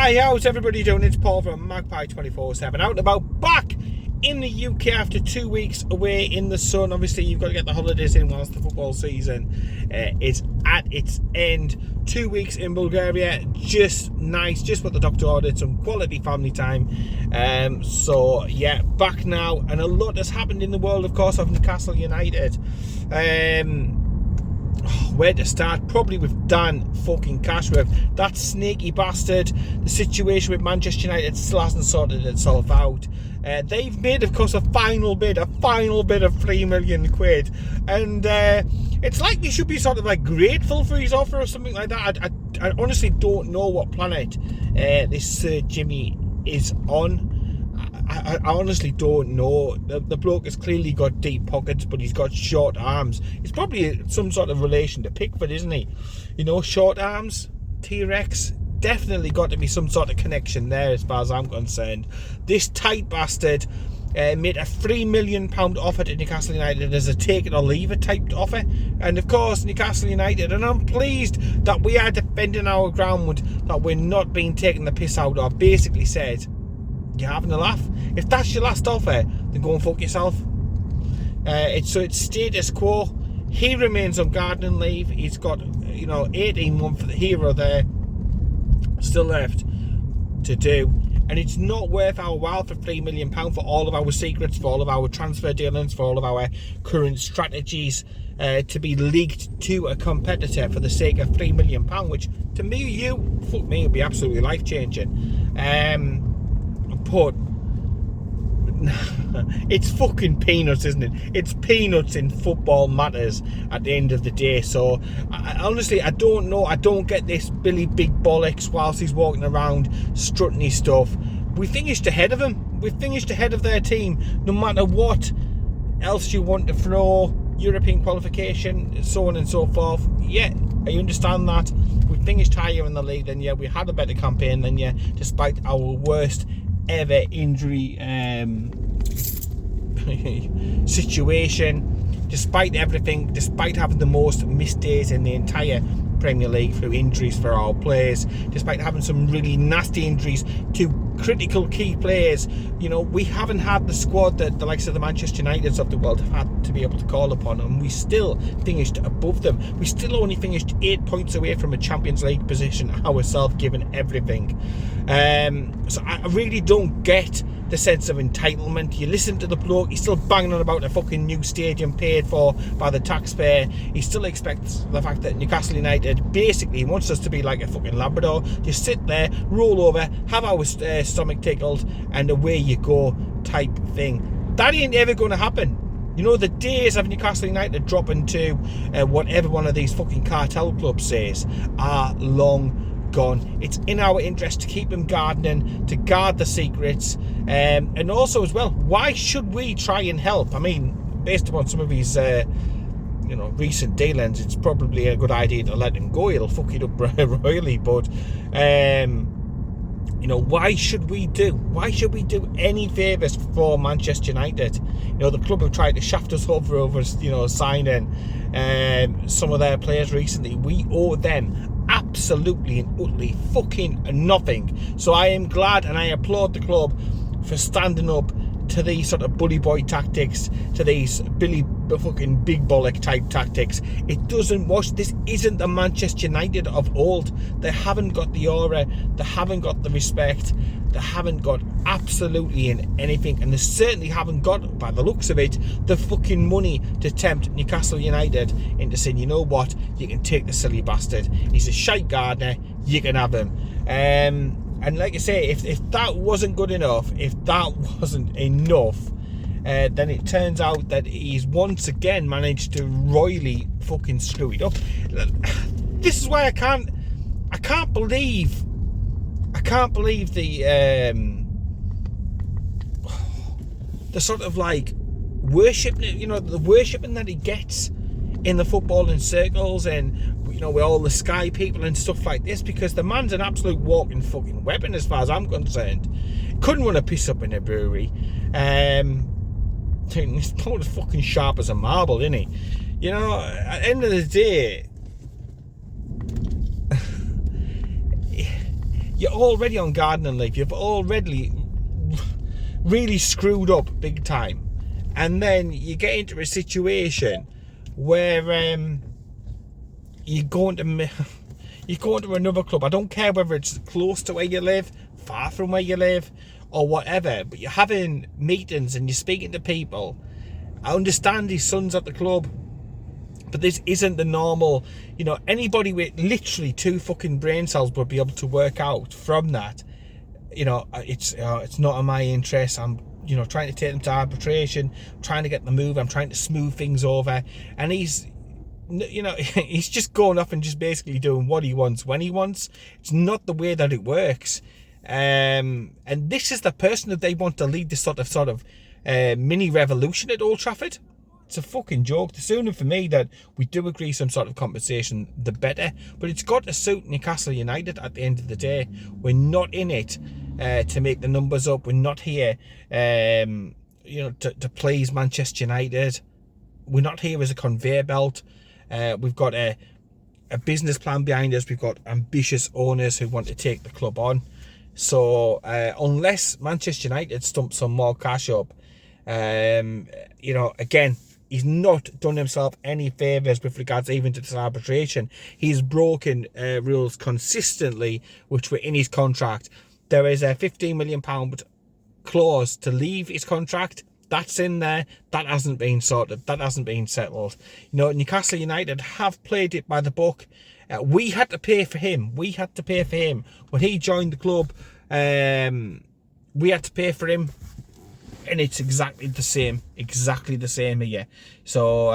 Hi, how's everybody doing? It's Paul from Magpie 24/7, out and about, back in the UK after 2 weeks away in the sun. Obviously, you've got to get the holidays in whilst the football season is at its end. 2 weeks in Bulgaria, just nice, just what the doctor ordered, some quality family time. So yeah, back now, and a lot has happened in the world, of course, of Newcastle United. Where to start? Probably with Dan fucking Cashworth, that sneaky bastard. The situation with Manchester United still hasn't sorted itself out. They've made, of course, a final bid of £3 million, and it's like we should be sort of like grateful for his offer or something like that. I honestly don't know what planet this Sir Jimmy is on. I honestly don't know. The bloke has clearly got deep pockets, but he's got short arms. It's probably some sort of relation to Pickford, isn't he? You know, short arms, T-Rex. Definitely got to be some sort of connection there as far as I'm concerned. This tight bastard made a £3 million offer to Newcastle United as a take it or leave it type offer. And of course, Newcastle United, and I'm pleased that we are defending our ground, that we're not being taken the piss out of, basically said, you're having a laugh. If that's your last offer, then go and fuck yourself. It's status quo. He remains on gardening leave. He's got 18 months for the hero there still left to do, and it's not worth our while for £3 million for all of our secrets, for all of our transfer dealings, for all of our current strategies to be leaked to a competitor for the sake of £3 million, which to me, fuck me, would be absolutely life changing. But it's fucking peanuts, isn't it? It's peanuts in football matters at the end of the day. So honestly, I don't know. I don't get this Billy Big Bollocks whilst he's walking around strutting his stuff. We finished ahead of him. We finished ahead of their team. No matter what else you want to throw, European qualification, so on and so forth. Yeah, I understand that. We finished higher in the league than you. We had a better campaign than you, despite our worst ever injury situation, despite everything, despite having the most missed days in the entire Premier League through injuries for our players, despite having some really nasty injuries to critical key players. We haven't had the squad that the likes of the Manchester Uniteds of the world have had to be able to call upon, and we still finished above them. We still only finished 8 points away from a Champions League position ourselves, given everything. So I really don't get the sense of entitlement. You listen to the bloke, he's still banging on about a fucking new stadium paid for by the taxpayer. He still expects the fact that Newcastle United basically wants us to be like a fucking Labrador. Just sit there, roll over, have our stomach tickled, and away you go type thing. That ain't ever going to happen. The days of Newcastle United dropping to whatever one of these fucking cartel clubs says are long gone. It's in our interest to keep them gardening, to guard the secrets, and also as well, why should we try and help? I mean, based upon some of his recent dealings, it's probably a good idea to let him go. He'll fuck it up royally, but why should we do any favours for Manchester United? The club have tried to shaft us over signing some of their players recently. We owe them absolutely and utterly fucking nothing. So I am glad and I applaud the club for standing up to these sort of bully boy tactics, to these Billy fucking Big Bollock type tactics. It doesn't wash. This isn't the Manchester United of old. They haven't got the aura, they haven't got the respect, they haven't got absolutely anything, and they certainly haven't got, by the looks of it, the fucking money to tempt Newcastle United into saying, you know what, you can take the silly bastard, he's a shite gardener, you can have him. And like I say, if that wasn't good enough, if that wasn't enough, then it turns out that he's once again managed to royally fucking screw it up. This is why I can't believe the sort of like worship, the worshipping that he gets in the footballing circles, and with all the Sky people and stuff like this, because the man's an absolute walking fucking weapon as far as I'm concerned. Couldn't run a piss up in a brewery. He's probably as fucking sharp as a marble, isn't he? At the end of the day, you're already on gardening leave. You've already really screwed up big time. And then you get into a situation where you're going to another club. I don't care whether it's close to where you live, far from where you live, or whatever, but you're having meetings and you're speaking to people. I understand his son's at the club, but this isn't the normal, you know, anybody with literally 2 fucking brain cells would be able to work out from that, you know, it's not in my interest. I'm, you know, trying to take them to arbitration, trying to get them moved, I'm trying to smooth things over, and he's, you know, he's just going off and just basically doing what he wants when he wants. It's not the way that it works. And this is the person that they want to lead this sort of mini revolution at Old Trafford. It's a fucking joke. The sooner for me that we do agree some sort of compensation, the better. But it's got to suit Newcastle United at the end of the day. We're not in it to make the numbers up. We're not here, you know, to please Manchester United. We're not here as a conveyor belt. We've got a business plan behind us. We've got ambitious owners who want to take the club on. So unless Manchester United stump some more cash up, you know, again, he's not done himself any favours with regards even to this arbitration. He's broken rules consistently, which were in his contract. There is a £15 million clause to leave his contract. That's in there. That hasn't been sorted. That hasn't been settled. You know, Newcastle United have played it by the book. We had to pay for him. We had to pay for him. When he joined the club, we had to pay for him. And it's exactly the same here. So,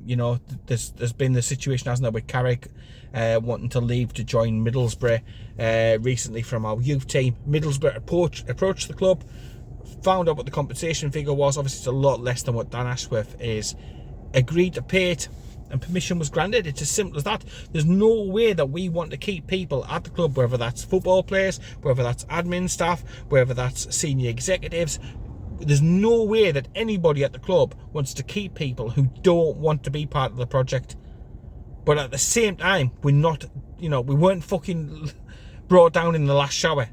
you know, there's been the situation, hasn't there, with Carrick wanting to leave to join Middlesbrough recently from our youth team. Middlesbrough approached the club, found out what the compensation figure was. Obviously, it's a lot less than what Dan Ashworth is. Agreed to pay it, and permission was granted. It's as simple as that. There's no way that we want to keep people at the club, whether that's football players, whether that's admin staff, whether that's senior executives. There's no way that anybody at the club wants to keep people who don't want to be part of the project. But at the same time, we're not, you know, we weren't fucking brought down in the last shower.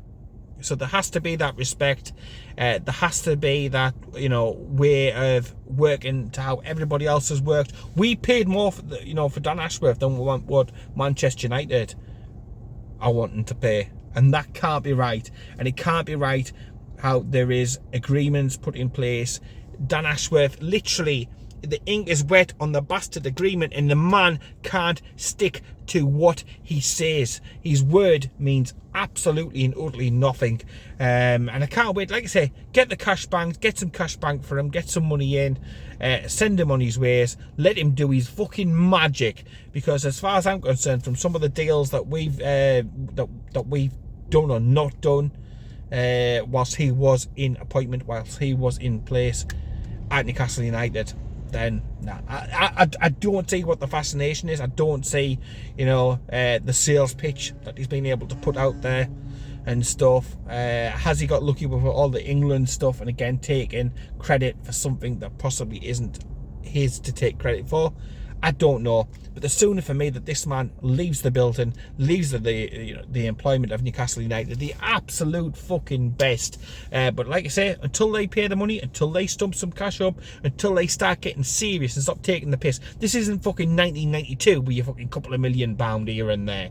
So there has to be that respect. There has to be that, you know, way of working to how everybody else has worked. We paid more for the, you know, for Dan Ashworth than what Manchester United are wanting to pay, and that can't be right. And it can't be right how there is agreements put in place. Dan Ashworth, literally, the ink is wet on the bastard agreement, and the man can't stick to what he says. His word means absolutely and utterly nothing. And I can't wait, like I say, get the cash banked, get some cash banked for him, get some money in, send him on his ways, let him do his fucking magic. Because as far as I'm concerned, from some of the deals that we've that we've done or not done, whilst he was in appointment, whilst he was in place at Newcastle United, then nah, I don't see what the fascination is. I don't see, you know, the sales pitch that he's been able to put out there and stuff. Has he got lucky with all the England stuff, and again taking credit for something that possibly isn't his to take credit for? I don't know. But the sooner for me that this man leaves the building, leaves the employment of Newcastle United, the absolute fucking best. But like I say, until they pay the money, until they stump some cash up, until they start getting serious and stop taking the piss. This isn't fucking 1992 with your fucking couple of £1 million here and there.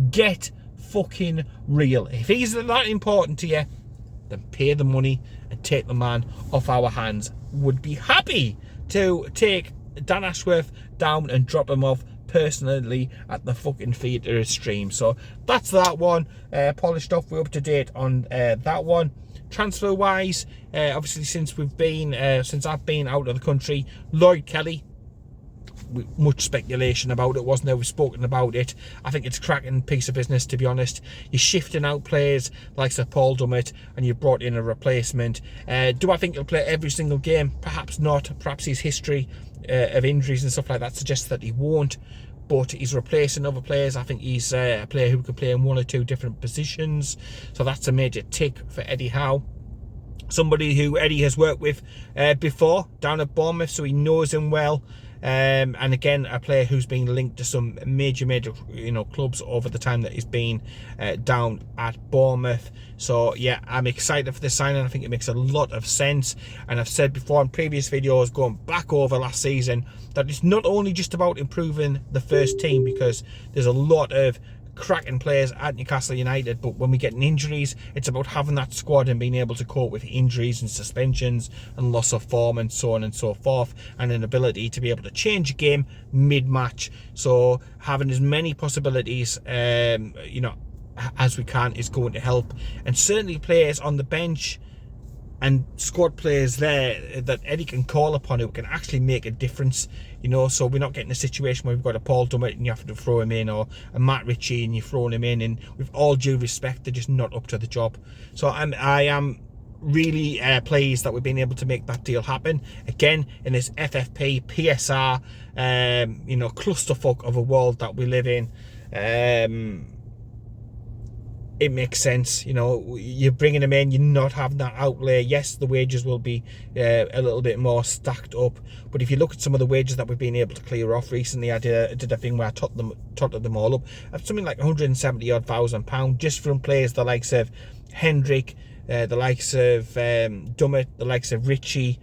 Get fucking real. If he's that important to you, then pay the money and take the man off our hands. Would be happy to take Dan Ashworth down and drop him off personally at the fucking theatre stream. So that's that one polished off. We're up to date on that one. Transfer wise, obviously since I've been out of the country, Lloyd Kelly, much speculation about it, wasn't there? We've spoken about it. I think it's a cracking piece of business, to be honest. You're shifting out players like Sir Paul Dummett, and you've brought in a replacement. Do I think he'll play every single game? Perhaps not. Perhaps his history of injuries and stuff like that suggests that he won't. But he's replacing other players. I think he's a player who can play in 1 or 2 different positions. So that's a major tick for Eddie Howe. Somebody who Eddie has worked with before down at Bournemouth, so he knows him well. and again, a player who's been linked to some major clubs over the time that he's been down at Bournemouth. So yeah, I'm excited for this signing. I think it makes a lot of sense, and I've said before in previous videos, going back over last season, that it's not only just about improving the first team, because there's a lot of cracking players at Newcastle United, but when we get injuries, it's about having that squad and being able to cope with injuries and suspensions and loss of form and so on and so forth, and an ability to be able to change a game mid-match. So having as many possibilities as we can is going to help, and certainly players on the bench and squad players there that Eddie can call upon who can actually make a difference, so we're not getting a situation where we've got a Paul Dummett and you have to throw him in, or a Matt Ritchie and you're throwing him in, and with all due respect, they're just not up to the job. So I am really pleased that we've been able to make that deal happen again in this FFP PSR clusterfuck of a world that we live in. It makes sense, you're bringing them in, you're not having that outlay. Yes, the wages will be a little bit more stacked up, but if you look at some of the wages that we've been able to clear off recently, I did a thing where I totted them all up at something like £170,000 just from players the likes of Hendrick, the likes of Dummett, the likes of Ritchie,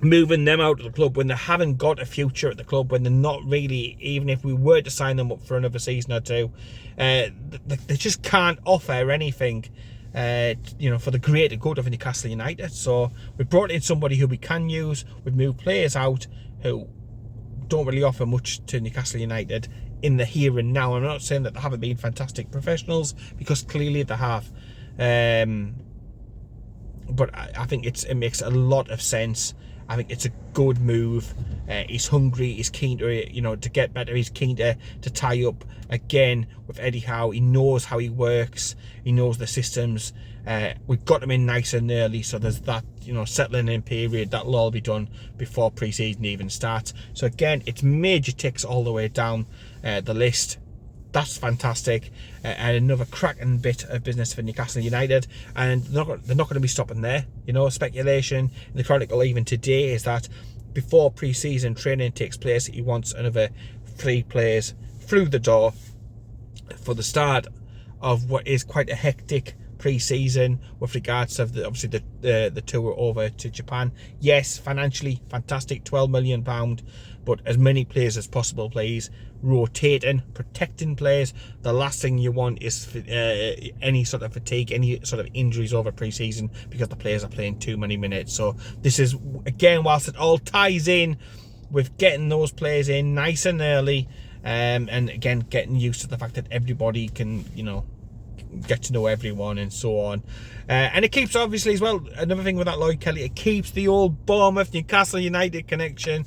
moving them out of the club when they haven't got a future at the club, when they're not really, even if we were to sign them up for another season or two, they just can't offer anything for the greater good of Newcastle United. So we brought in somebody who we can use. We've moved players out who don't really offer much to Newcastle United in the here and now. I'm not saying that they haven't been fantastic professionals, because clearly they have, but I think it makes a lot of sense. I think it's a good move. He's hungry. He's keen to get better. He's keen to tie up again with Eddie Howe. He knows how he works. He knows the systems. We've got him in nice and early, so there's that settling in period that'll all be done before pre-season even starts. So again, it's major ticks all the way down the list. That's fantastic, and another cracking bit of business for Newcastle United, and they're not going to be stopping there. Speculation in the Chronicle even today is that before pre-season training takes place, he wants another 3 players through the door for the start of what is quite a hectic pre-season with regards to obviously the tour over to Japan. Yes, financially fantastic, £12 million, but as many players as possible, please. Rotating, protecting players. The last thing you want is any sort of fatigue, any sort of injuries over pre-season, because the players are playing too many minutes. So this is, again, whilst it all ties in with getting those players in nice and early, and again getting used to the fact that everybody can get to know everyone and so on, and it keeps, obviously, as well, another thing with that Lloyd Kelly, it keeps the old Bournemouth Newcastle United connection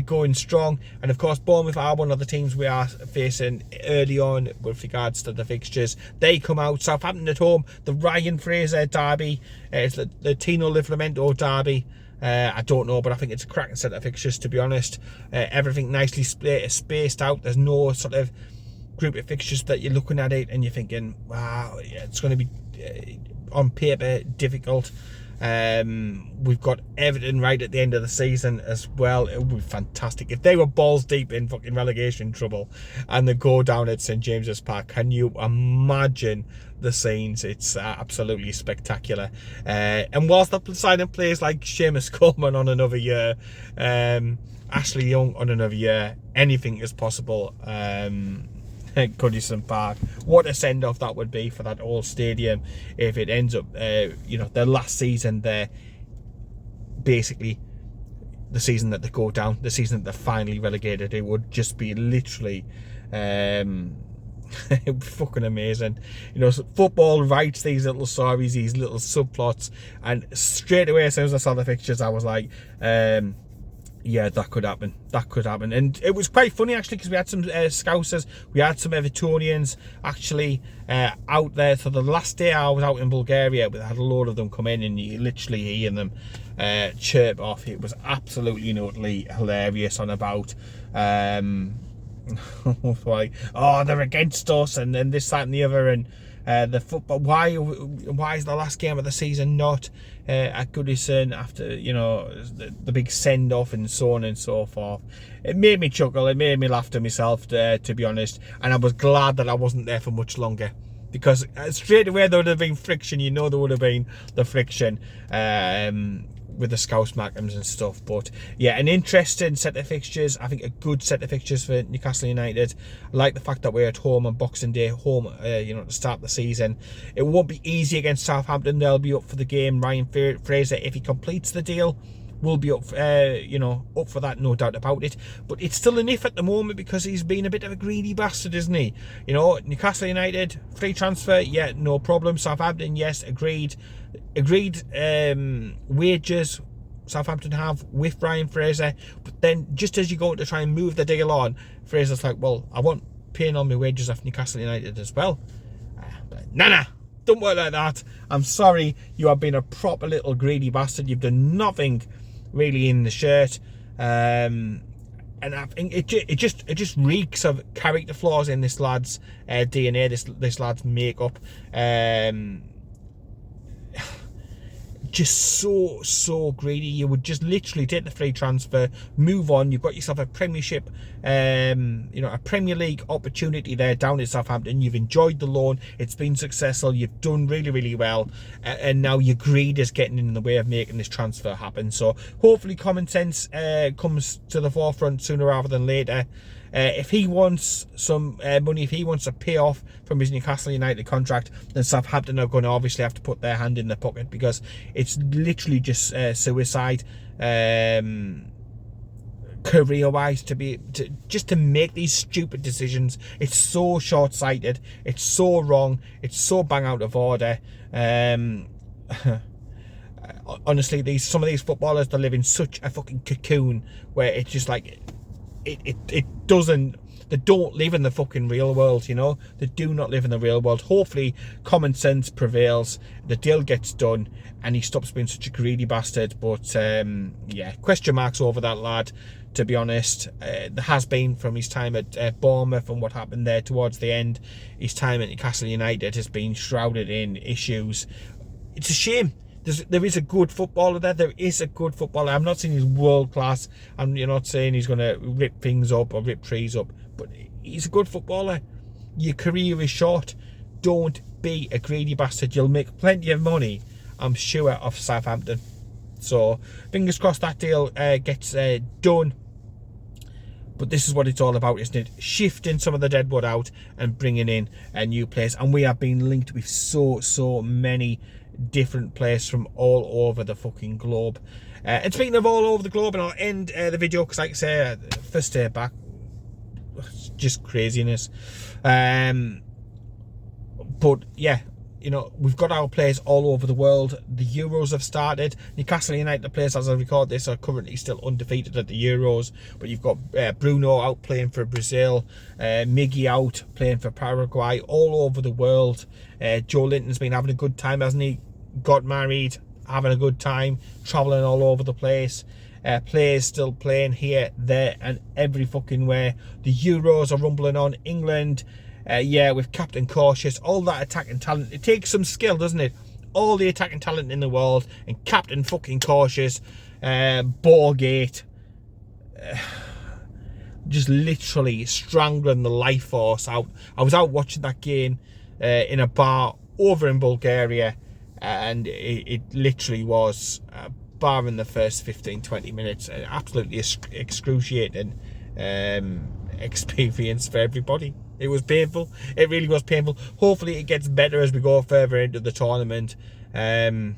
going strong. And of course, Bournemouth are one of the teams we are facing early on with regards to the fixtures. They come out Southampton at home, the Ryan Fraser derby, it's the Tino Livramento derby. I don't know, but I think it's a cracking set of fixtures, to be honest. Everything nicely spaced out. There's no sort of group of fixtures that you're looking at it and you're thinking, wow, yeah, it's going to be on paper difficult. We've got Everton right at the end of the season as well. It would be fantastic if they were balls deep in fucking relegation trouble and they go down at St James's Park. Can you imagine the scenes? It's absolutely spectacular. And whilst they're signing players like Seamus Coleman on another year, Ashley Young on another year, anything is possible. Goodison Park, what a send-off that would be for that old stadium if it ends up their last season there, basically the season that they go down, the season that they're finally relegated. It would just be literally it would be fucking amazing. Football writes these little stories, these little subplots, and straight away as soon as I saw the fixtures I was like, yeah, that could happen. That could happen. And it was quite funny, actually, because we had some Scousers, we had some Evertonians actually out there. So the last day I was out in Bulgaria, we had a load of them come in, and you literally hear them chirp off. It was absolutely and utterly hilarious on about like, oh, they're against us, and then this, that, and the other, and The football. Why is the last game of the season not at Goodison after, you know, the big send off and so on and so forth? It made me chuckle. It made me laugh to myself, to be honest. And I was glad that I wasn't there for much longer, because straight away there would have been friction. You know, there would have been the friction with the Scouse Mackems and stuff. But yeah, an interesting set of fixtures. I think a good set of fixtures for Newcastle United. I like the fact that we're at home on Boxing Day, home, you know, to start the season. It won't be easy against Southampton. They'll be up for the game. Ryan Fraser, if he completes the deal, will be up, you know, up for that, no doubt about it. But it's still an if at the moment, because he's been a bit of a greedy bastard, isn't he? You know, Newcastle United, free transfer, yeah, no problem. Southampton, yes, agreed wages Southampton have with Ryan Fraser. But then just as you go to try and move the deal on, Fraser's like, well, I want paying all my wages off Newcastle United as well. Nah, don't work like that. I'm sorry, you have been a proper little greedy bastard. You've done nothing really in the shirt, and I think it just reeks of character flaws in this lad's DNA, this lad's makeup. Just so greedy. You would just literally take the free transfer, move on. You've got yourself a Premiership, you know, a Premier League opportunity there down at Southampton. You've enjoyed the loan. It's been successful. You've done really well, and now your greed is getting in the way of making this transfer happen. So hopefully common sense comes to the forefront sooner rather than later. If he wants some money, if he wants to pay off from his Newcastle United contract, then Southampton are going to obviously have to put their hand in their pocket, because it's literally just suicide career-wise to make these stupid decisions. It's so short-sighted. It's so wrong. It's so bang out of order. Honestly, some of these footballers, they live in such a fucking cocoon where it's just like, they don't live in the fucking real world, you know. They do not live in the real world. Hopefully common sense prevails, the deal gets done, and he stops being such a greedy bastard. But yeah, question marks over that lad, to be honest. There has been from his time at Bournemouth and what happened there towards the end. His time at Newcastle United has been shrouded in issues. It's a shame. There is a good footballer there. There is a good footballer. I'm not saying he's world class. You're not saying he's going to rip things up or rip trees up. But he's a good footballer. Your career is short. Don't be a greedy bastard. You'll make plenty of money, I'm sure, off Southampton. So fingers crossed that deal gets done. But this is what it's all about, isn't it? Shifting some of the deadwood out and bringing in a new players. And we have been linked with so many different players from all over the fucking globe. And speaking of all over the globe, and I'll end the video because, like I say, first day back, it's just craziness. But yeah, you know, we've got our players all over the world. The Euros have started. Newcastle United players, as I record this, are currently still undefeated at the Euros. But you've got Bruno out playing for Brazil, Miggy out playing for Paraguay, all over the world. Joe Linton's been having a good time, hasn't he? Got married, having a good time, travelling all over the place. Players still playing here, there, and every fucking where. The Euros are rumbling on. England, yeah, with Captain Cautious, all that attacking talent. It takes some skill, doesn't it? All the attacking talent in the world, and Captain fucking Cautious, Borgate, just literally strangling the life force out. I was out watching that game in a bar over in Bulgaria, and it literally was, barring the first 15-20 minutes, an absolutely excruciating experience for everybody. It was painful. It really was painful. Hopefully it gets better as we go further into the tournament. And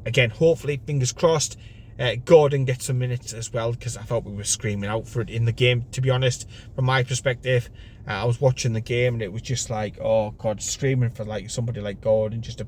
again, hopefully, fingers crossed, Gordon gets some minutes as well, because I thought we were screaming out for it in the game, to be honest. From my perspective, I was watching the game and it was just like, oh God, screaming for like somebody like Gordon just to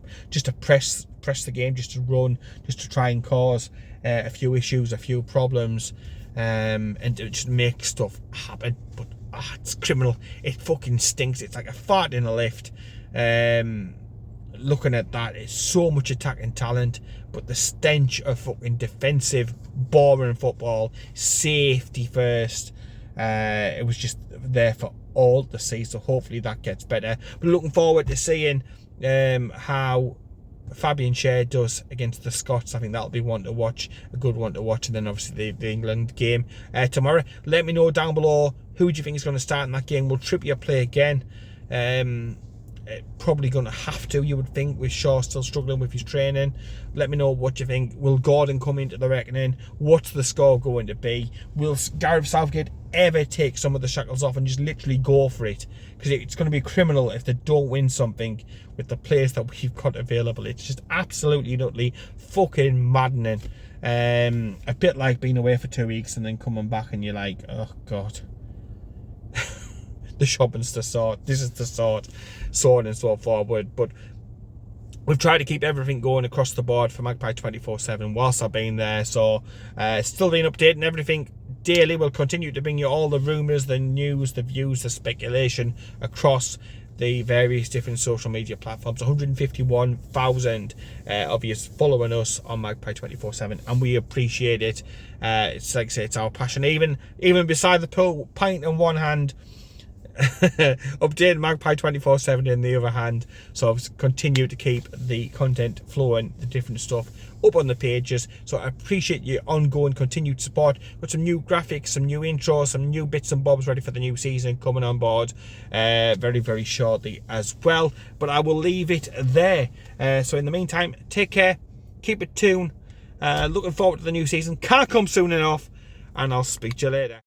press the game, just to run, just to try and cause a few issues, a few problems, and to just make stuff happen. But it's criminal. It fucking stinks. It's like a fart in a lift. Looking at that, it's so much attacking talent, but the stench of fucking defensive, boring football, safety first, it was just there for all the sea, so hopefully that gets better. But looking forward to seeing how Fabian Schär does against the Scots. I think that'll be one to watch, a good one to watch. And then obviously the England game tomorrow. Let me know down below, who do you think is going to start in that game? Will Trippier play again? Probably going to have to, you would think, with Shaw still struggling with his training. Let me know what you think. Will Gordon come into the reckoning? What's the score going to be? Will Gareth Southgate ever take some of the shackles off and just literally go for it? Because it's going to be criminal if they don't win something with the players that we've got available. It's just absolutely and utterly fucking maddening. A bit like being away for 2 weeks and then coming back and you're like, oh god. The shopping's to sort. This is the sort. So on and so forward. But we've tried to keep everything going across the board for Magpie 24/7 whilst I've been there. So still been updating everything daily. We'll continue to bring you all the rumours, the news, the views, the speculation across the various different social media platforms. 151,000 of you following us on Magpie 24/7, and we appreciate it. It's like I say, it's our passion. Even beside the pool, pint in one hand, updating Magpie 24/7 in the other hand. So I've continued to keep the content flowing, the different stuff up on the pages. So I appreciate your ongoing continued support. Got some new graphics, some new intros, some new bits and bobs ready for the new season coming on board very, very shortly as well. But I will leave it there. So in the meantime, take care, keep it tuned. Looking forward to the new season. Can't come soon enough, and I'll speak to you later.